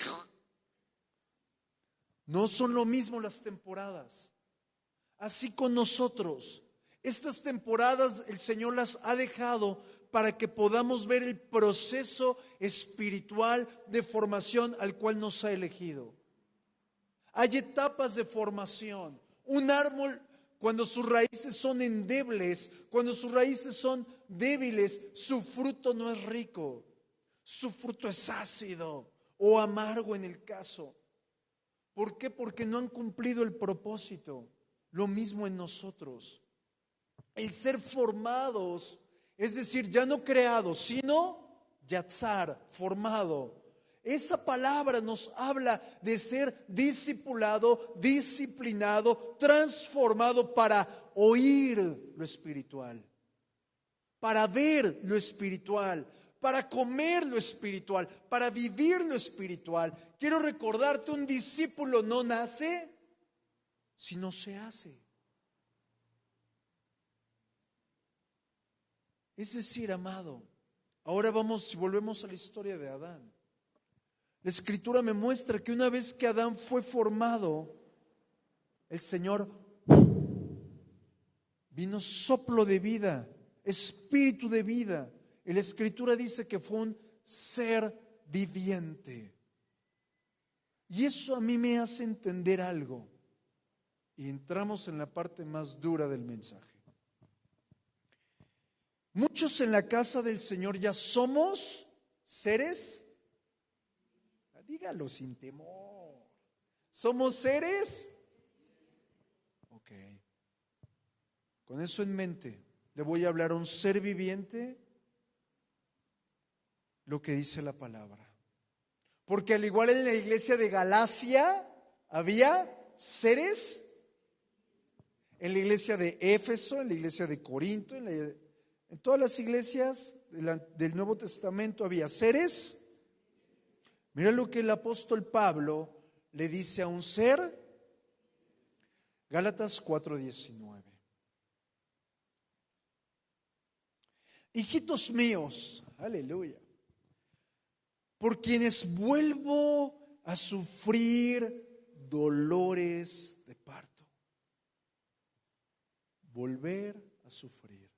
no son lo mismo las temporadas. Así con nosotros. Estas temporadas el Señor las ha dejado para que podamos ver el proceso espiritual de formación al cual nos ha elegido. Hay etapas de formación. Un árbol, cuando sus raíces son endebles, cuando sus raíces son débiles, su fruto no es rico. Su fruto es ácido o amargo en el caso. ¿Por qué? Porque no han cumplido el propósito. Lo mismo en nosotros. El ser formados, es decir, ya no creados, sino yatzar, formado. Esa palabra nos habla de ser discipulado, disciplinado, transformado para oír lo espiritual, para ver lo espiritual, para comer lo espiritual, para vivir lo espiritual. Quiero recordarte, un discípulo no nace si no se hace. Es decir, amado, ahora vamos y volvemos a la historia de Adán. La Escritura me muestra que una vez que Adán fue formado, el Señor vino soplo de vida, espíritu de vida. Y la Escritura dice que fue un ser viviente. Y eso a mí me hace entender algo. Y entramos en la parte más dura del mensaje. Muchos en la casa del Señor ya somos seres, dígalo sin temor, somos seres, ok, con eso en mente, le voy a hablar a un ser viviente lo que dice la palabra. Porque al igual en la iglesia de Galacia había seres, en la iglesia de Éfeso, en la iglesia de Corinto, en todas las iglesias del Nuevo Testamento había seres. Mira lo que el apóstol Pablo le dice a un ser Gálatas 4:19. Hijitos míos, aleluya, por quienes vuelvo a sufrir dolores de parto. Volver a sufrir.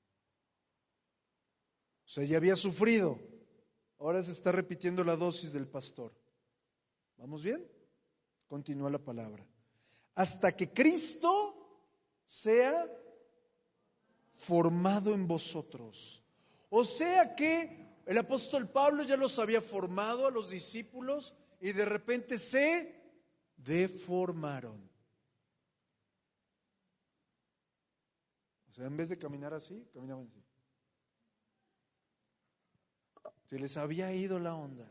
O sea, ya había sufrido, ahora se está repitiendo la dosis del pastor. ¿Vamos bien? Continúa la palabra. Hasta que Cristo sea formado en vosotros. O sea que el apóstol Pablo ya los había formado a los discípulos y de repente se deformaron. O sea, en vez de caminar así, caminaban así. Se les había ido la onda.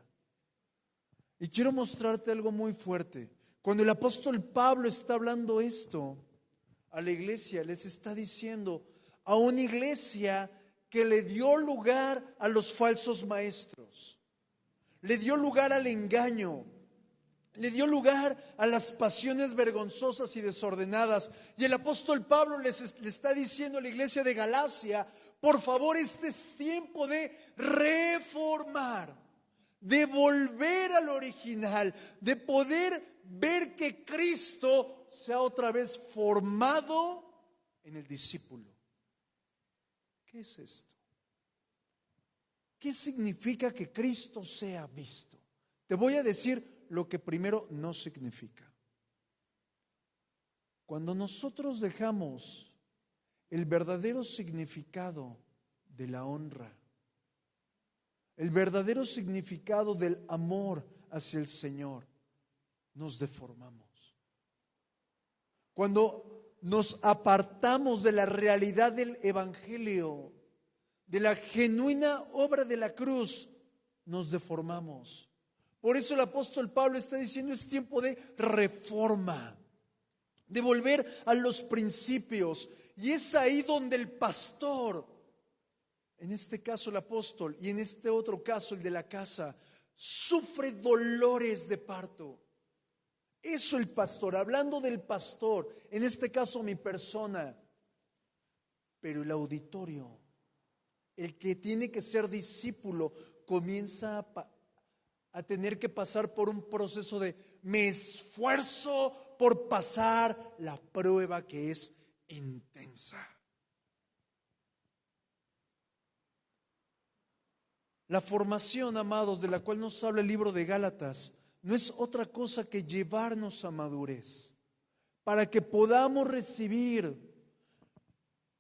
Y quiero mostrarte algo muy fuerte. Cuando el apóstol Pablo está hablando esto a la iglesia, les está diciendo a una iglesia que le dio lugar a los falsos maestros, le dio lugar al engaño, le dio lugar a las pasiones vergonzosas y desordenadas. Y el apóstol Pablo le está diciendo a la iglesia de Galacia: por favor, este es tiempo de reformar, de volver al original, de poder ver que Cristo sea otra vez formado en el discípulo. ¿Qué es esto? ¿Qué significa que Cristo sea visto? Te voy a decir lo que primero no significa. Cuando nosotros dejamos el verdadero significado de la honra, el verdadero significado del amor hacia el Señor, nos deformamos. Cuando nos apartamos de la realidad del Evangelio, de la genuina obra de la cruz, nos deformamos. Por eso el apóstol Pablo está diciendo: es tiempo de reforma, de volver a los principios. Y es ahí donde el pastor, en este caso el apóstol, y en este otro caso el de la casa, sufre dolores de parto. Eso el pastor, hablando del pastor, en este caso mi persona, pero el auditorio, el que tiene que ser discípulo, comienza a tener que pasar por un proceso de: me esfuerzo por pasar la prueba que es intensa. La formación, amados, de la cual nos habla el libro de Gálatas, no es otra cosa que llevarnos a madurez, para que podamos recibir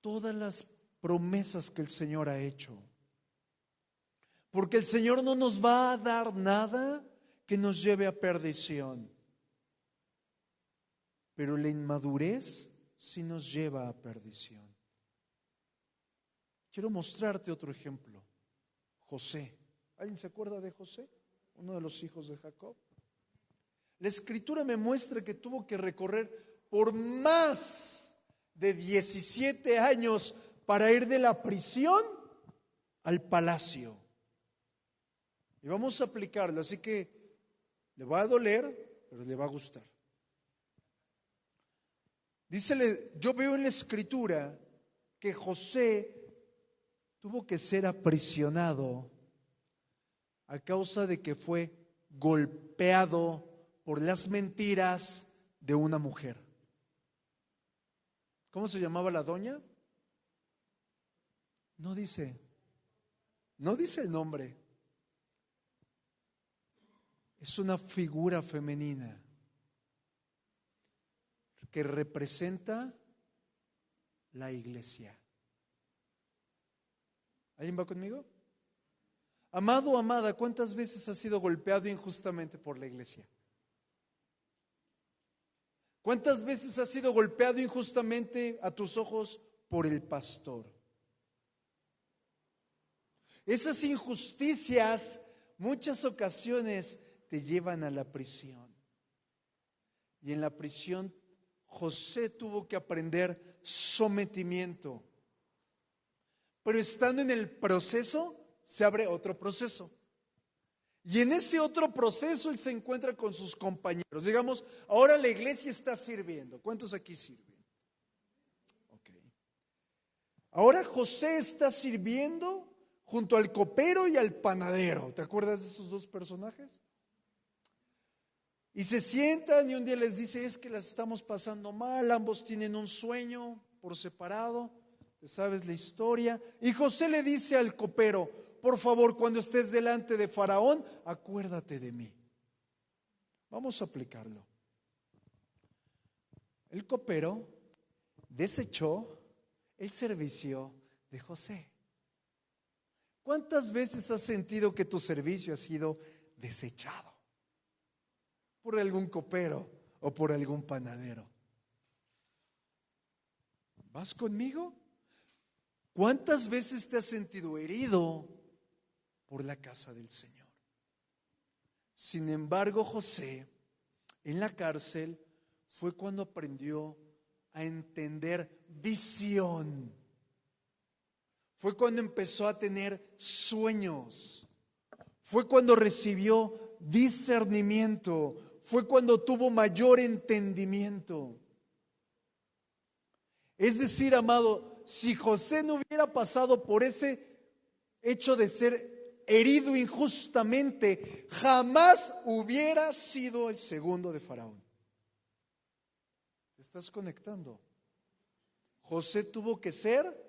todas las promesas que el Señor ha hecho. Porque el Señor no nos va a dar nada que nos lleve a perdición, pero la inmadurez sí nos lleva a perdición. Quiero mostrarte otro ejemplo. José. ¿Alguien se acuerda de José? Uno de los hijos de Jacob. La escritura me muestra que tuvo que recorrer por más de 17 años para ir de la prisión al palacio. Y vamos a aplicarlo, así que le va a doler, pero le va a gustar. Dícele, yo veo en la escritura que José tuvo que ser aprisionado a causa de que fue golpeado por las mentiras de una mujer. ¿Cómo se llamaba la doña? No dice el nombre. Es una figura femenina que representa la iglesia. ¿Alguien va conmigo? Amado o amada, ¿cuántas veces has sido golpeado injustamente por la iglesia? ¿Cuántas veces has sido golpeado injustamente a tus ojos por el pastor? Esas injusticias muchas ocasiones te llevan a la prisión. Y en la prisión José tuvo que aprender sometimiento. Pero estando en el proceso, se abre otro proceso. Y en ese otro proceso él se encuentra con sus compañeros. Digamos, ahora la iglesia está sirviendo. ¿Cuántos aquí sirven? Ahora José está sirviendo junto al copero y al panadero. ¿Te acuerdas de esos dos personajes? Y se sientan y un día les dice, es que las estamos pasando mal, ambos tienen un sueño por separado, ¿te sabes la historia? Y José le dice al copero, por favor, cuando estés delante de Faraón, acuérdate de mí. Vamos a aplicarlo. El copero desechó el servicio de José. ¿Cuántas veces has sentido que tu servicio ha sido desechado por algún copero o por algún panadero? ¿Vas conmigo? ¿Cuántas veces te has sentido herido por la casa del Señor? Sin embargo, José en la cárcel fue cuando aprendió a entender visión. Fue cuando empezó a tener sueños. Fue cuando recibió discernimiento. Fue cuando tuvo mayor entendimiento. Es decir, amado, si José no hubiera pasado por ese hecho de ser herido injustamente, jamás hubiera sido el segundo de Faraón. ¿Te estás conectando? José tuvo que ser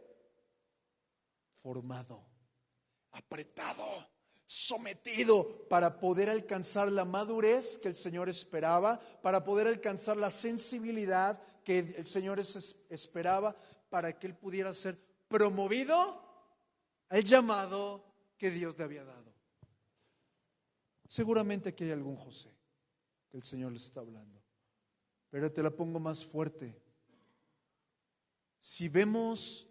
formado, apretado, sometido para poder alcanzar la madurez que el Señor esperaba, para poder alcanzar la sensibilidad que el Señor esperaba, para que él pudiera ser promovido al llamado que Dios le había dado. Seguramente aquí hay algún José que el Señor le está hablando, pero te la pongo más fuerte. Si vemos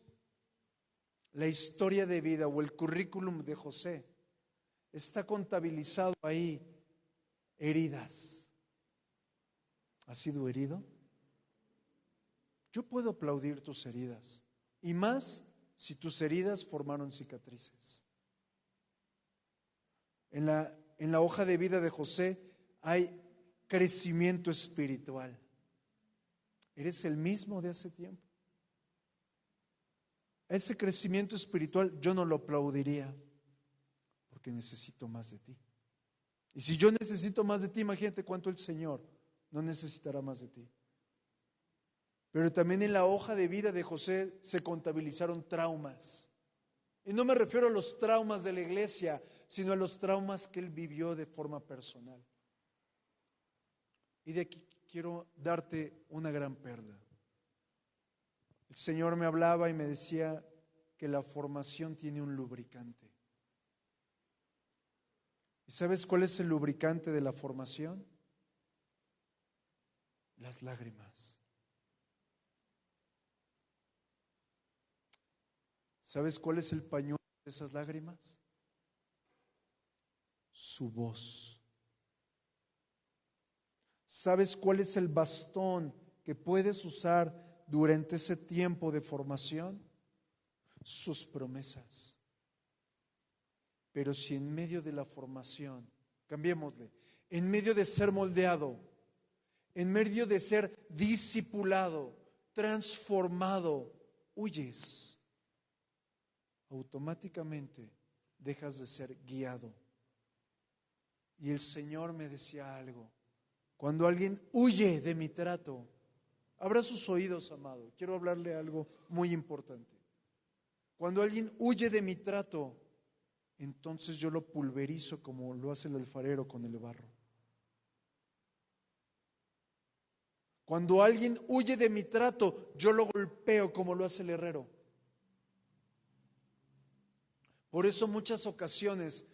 la historia de vida o el currículum de José, está contabilizado ahí heridas. ¿Has sido herido? Yo puedo aplaudir tus heridas, y más si tus heridas formaron cicatrices. En la hoja de vida de José hay crecimiento espiritual. ¿Eres el mismo de hace tiempo? Ese crecimiento espiritual yo no lo aplaudiría, porque necesito más de ti. Y si yo necesito más de ti, imagínate cuánto el Señor no necesitará más de ti. Pero también en la hoja de vida de José se contabilizaron traumas. Y no me refiero a los traumas de la iglesia, sino a los traumas que él vivió de forma personal. Y de aquí quiero darte una gran perla. El Señor me hablaba y me decía que la formación tiene un lubricante. ¿Y sabes cuál es el lubricante de la formación? Las lágrimas. ¿Sabes cuál es el pañuelo de esas lágrimas? Su voz. ¿Sabes cuál es el bastón que puedes usar durante ese tiempo de formación? Sus promesas. Pero si en medio de la formación, cambiémosle, en medio de ser moldeado, en medio de ser discipulado, transformado, huyes, automáticamente dejas de ser guiado. Y el Señor me decía algo: cuando alguien huye de mi trato, abra sus oídos, amado, quiero hablarle algo muy importante. Cuando alguien huye de mi trato, entonces yo lo pulverizo como lo hace el alfarero con el barro. Cuando alguien huye de mi trato, yo lo golpeo como lo hace el herrero. Por eso muchas ocasiones,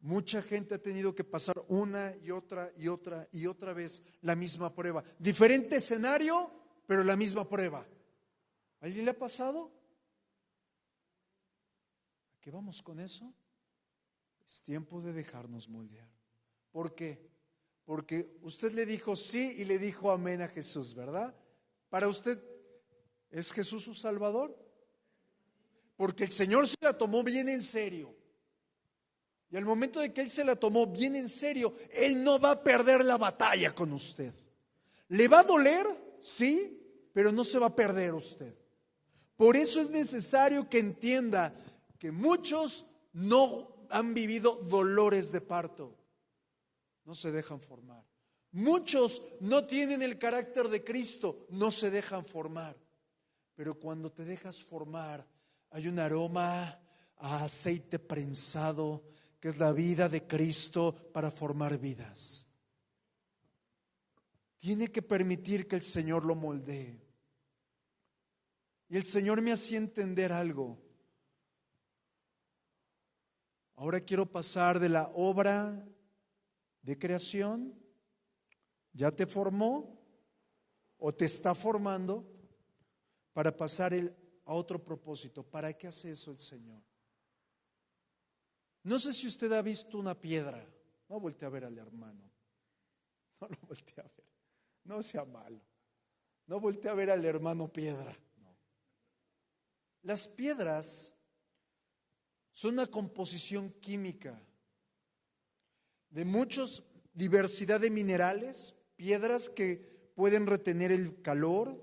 mucha gente ha tenido que pasar una y otra y otra y otra vez la misma prueba. Diferente escenario, pero la misma prueba. ¿A alguien le ha pasado? ¿A qué vamos con eso? Es tiempo de dejarnos moldear. ¿Por qué? Porque usted le dijo sí y le dijo amén a Jesús, ¿verdad? Para usted, ¿es Jesús su Salvador? Porque el Señor se la tomó bien en serio. Y al momento de que Él se la tomó bien en serio, Él no va a perder la batalla con usted. Le va a doler, sí, pero no se va a perder usted. Por eso es necesario que entienda que muchos no han vivido dolores de parto, no se dejan formar. Muchos no tienen el carácter de Cristo, no se dejan formar. Pero cuando te dejas formar, hay un aroma a aceite prensado, que es la vida de Cristo para formar vidas. Tiene que permitir que el Señor lo moldee. Y el Señor me hacía entender algo. Ahora quiero pasar de la obra de creación, ya te formó o te está formando, para pasar a otro propósito. ¿Para qué hace eso el Señor? No sé si usted ha visto una piedra. No voltee a ver al hermano. No lo voltee a ver. No sea malo. No voltee a ver al hermano piedra. No. Las piedras son una composición química de muchos diversidad de minerales, piedras que pueden retener el calor,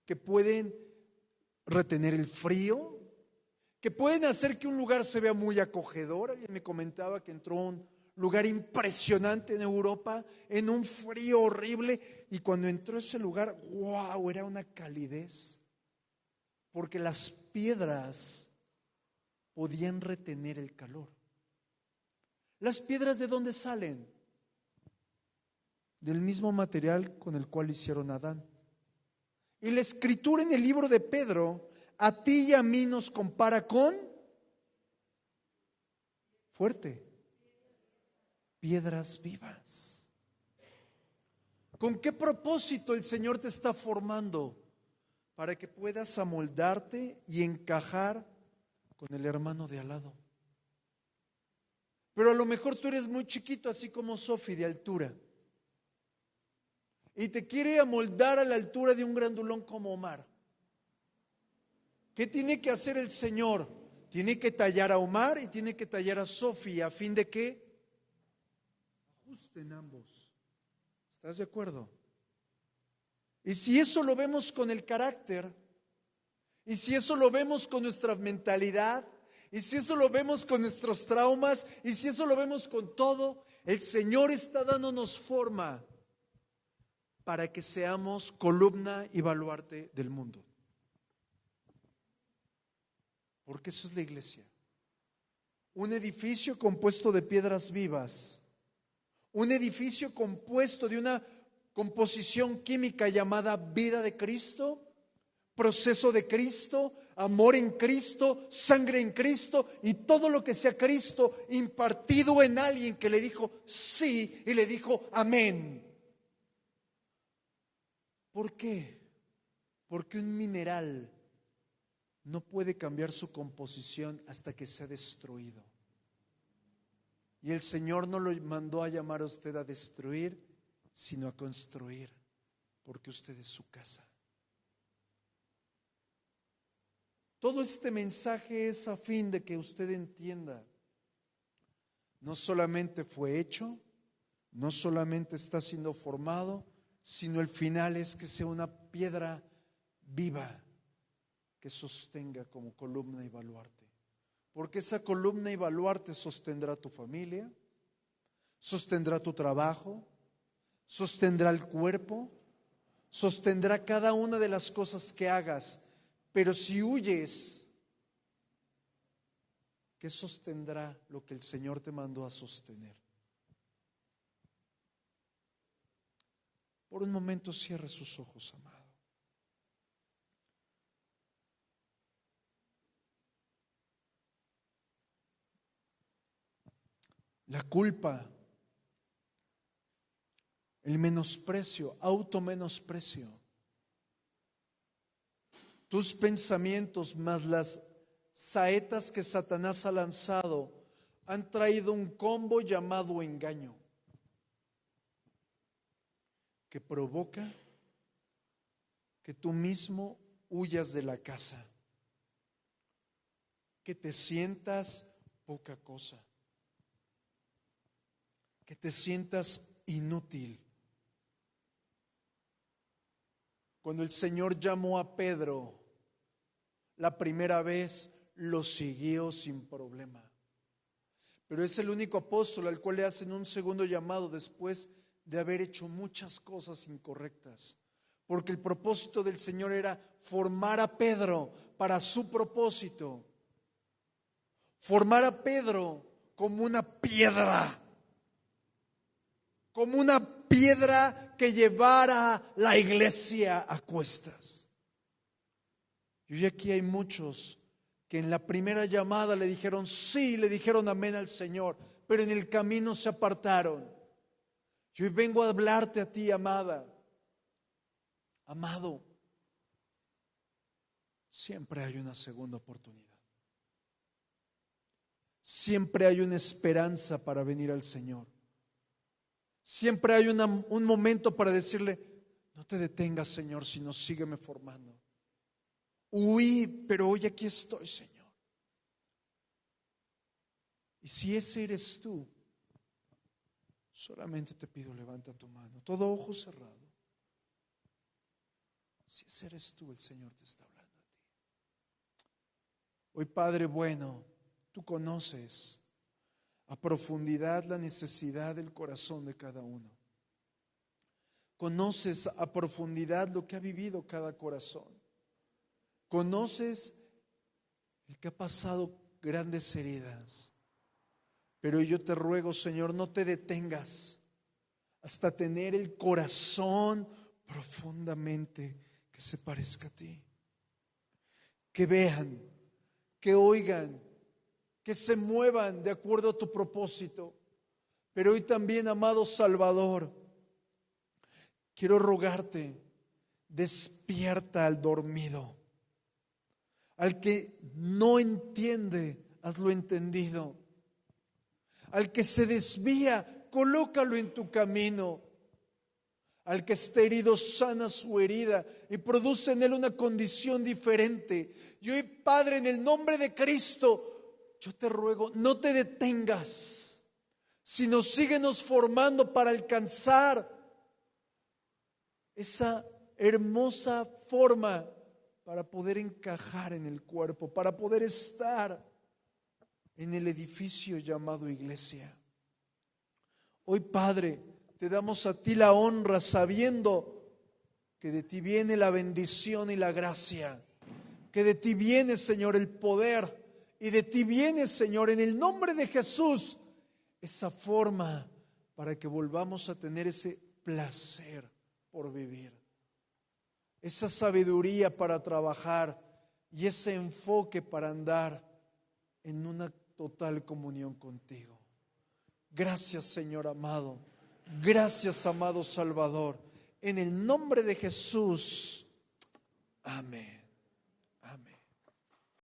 que pueden retener el frío, que pueden hacer que un lugar se vea muy acogedor. Alguien me comentaba que entró a un lugar impresionante en Europa, en un frío horrible, y cuando entró a ese lugar, wow, era una calidez, porque las piedras podían retener el calor. ¿Las piedras de dónde salen? Del mismo material con el cual hicieron a Adán. Y la escritura en el libro de Pedro, a ti y a mí nos compara con, fuerte, piedras vivas. ¿Con qué propósito el Señor te está formando? Para que puedas amoldarte y encajar con el hermano de al lado. Pero a lo mejor tú eres muy chiquito, así como Sofi, de altura, y te quiere amoldar a la altura de un grandulón como Omar. ¿Qué tiene que hacer el Señor? Tiene que tallar a Omar y tiene que tallar a Sofi, a fin de que ajusten ambos. ¿Estás de acuerdo? Y si eso lo vemos con el carácter, y si eso lo vemos con nuestra mentalidad, y si eso lo vemos con nuestros traumas, y si eso lo vemos con todo, el Señor está dándonos forma para que seamos columna y baluarte del mundo. Porque eso es la iglesia. Un edificio compuesto de piedras vivas. Un edificio compuesto de una composición química llamada vida de Cristo, proceso de Cristo, amor en Cristo, sangre en Cristo y todo lo que sea Cristo impartido en alguien que le dijo sí y le dijo amén. ¿Por qué? Porque un mineral no puede cambiar su composición hasta que sea destruido. Y el Señor no lo mandó a llamar a usted a destruir, sino a construir, porque usted es su casa. Todo este mensaje es a fin de que usted entienda, no solamente fue hecho, no solamente está siendo formado, sino el final es que sea una piedra viva que sostenga como columna y baluarte. Porque esa columna y baluarte sostendrá tu familia, sostendrá tu trabajo, sostendrá el cuerpo, sostendrá cada una de las cosas que hagas. Pero si huyes, ¿qué sostendrá lo que el Señor te mandó a sostener? Por un momento cierre sus ojos, amado. La culpa, el menosprecio, automenosprecio, tus pensamientos más las saetas que Satanás ha lanzado han traído un combo llamado engaño, que provoca que tú mismo huyas de la casa, que te sientas poca cosa, que te sientas inútil. Cuando el Señor llamó a Pedro La primera vez lo siguió sin problema. Pero es el único apóstol al cual le hacen un segundo llamado después de haber hecho muchas cosas incorrectas. Porque el propósito del Señor era formar a Pedro para su propósito. Formar a Pedro como una piedra. Como una piedra que llevara la iglesia a cuestas. Y hoy aquí hay muchos que en la primera llamada le dijeron sí, le dijeron amén al Señor, pero en el camino se apartaron. Y hoy vengo a hablarte a ti, amada, amado. Siempre hay una segunda oportunidad. Siempre hay una esperanza para venir al Señor. Siempre hay un momento para decirle, no te detengas, Señor, sino sígueme formando. Huí, pero hoy aquí estoy, Señor. Y si ese eres tú, solamente te pido, levanta tu mano, todo ojo cerrado. Si ese eres tú, el Señor te está hablando a ti. Hoy, Padre bueno, tú conoces a profundidad la necesidad del corazón de cada uno. Conoces a profundidad lo que ha vivido cada corazón. Conoces el que ha pasado grandes heridas. Pero yo te ruego, Señor, no te detengas hasta tener el corazón profundamente que se parezca a ti. Que vean, que oigan, que se muevan de acuerdo a tu propósito. Pero hoy también, amado Salvador, quiero rogarte, despierta al dormido. Al que no entiende, hazlo entendido. Al que se desvía, colócalo en tu camino. Al que está herido, sana su herida y produce en él una condición diferente. Y hoy, Padre, en el nombre de Cristo, yo te ruego, no te detengas, sino síguenos formando para alcanzar esa hermosa forma para poder encajar en el cuerpo, para poder estar en el edificio llamado iglesia. Hoy, Padre, te damos a ti la honra sabiendo que de ti viene la bendición y la gracia, que de ti viene, Señor, el poder, y de ti viene, Señor, en el nombre de Jesús, esa forma para que volvamos a tener ese placer por vivir, esa sabiduría para trabajar y ese enfoque para andar en una total comunión contigo. Gracias, Señor amado. Gracias, amado Salvador. En el nombre de Jesús. Amén.